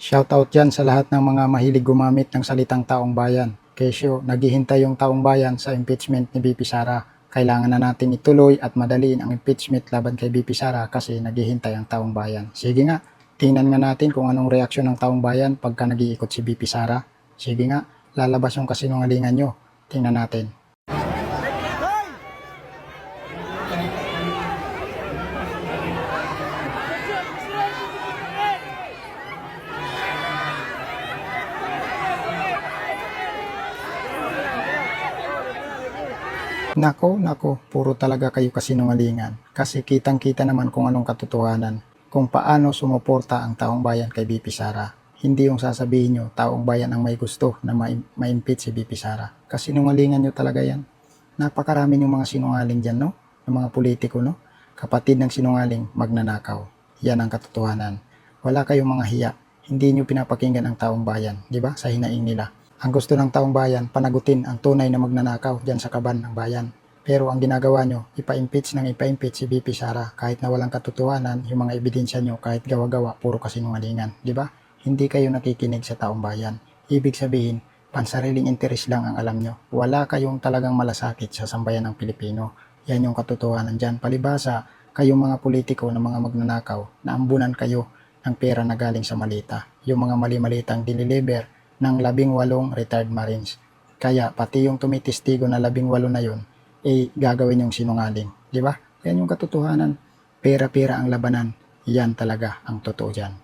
Shoutout dyan sa lahat ng mga mahilig gumamit ng salitang taong bayan. Kesyo, naghihintay yung taong bayan sa impeachment ni BP Sara. Kailangan na natin ituloy at madaliin ang impeachment laban kay BP Sara kasi naghihintay ang taong bayan. Sige nga, tingnan nga natin kung anong reaksyon ng taong bayan pagka nag-iikot si BP Sara. Sige nga, lalabas yung kasinungalingan nyo. Tingnan natin. Nako, puro talaga kayo kasinungalingan. Kasi kitang-kita naman kung anong katotohanan. Kung paano sumuporta ang taong bayan kay BP Sara. Hindi yung sasabihin nyo, taong bayan ang may gusto na ma-impeach si BP Sara. Kasinungalingan nyo talaga yan. Napakarami yung mga sinungaling dyan, no? Yung mga politiko, no? Kapatid ng sinungaling, magnanakaw. Yan ang katotohanan. Wala kayong mga hiya. Hindi nyo pinapakinggan ang taong bayan, di ba? Sa hinaing nila. Ang gusto ng taong bayan, panagutin ang tunay na magnanakaw dyan sa kaban ng bayan. Pero ang ginagawa nyo, ipa-impeach si BP Sara kahit na walang katotohanan, yung mga ebidensya nyo kahit gawa-gawa, puro kasinungalingan. Di ba? Hindi kayo nakikinig sa taong bayan. Ibig sabihin, pansariling interes lang ang alam nyo. Wala kayong talagang malasakit sa sambayan ng Pilipino. Yan yung katotohanan dyan. Palibasa, kayong mga politiko na mga magnanakaw, naambunan kayo ng pera na galing sa malita. Yung mga mali-malitang diniliver ng 18 retired Marines. Kaya pati yung tumitistigo na 18 na yun, gagawin yung sinungaling. Di ba? Yan yung katotohanan. Pera-pera ang labanan. Yan talaga ang totoo dyan.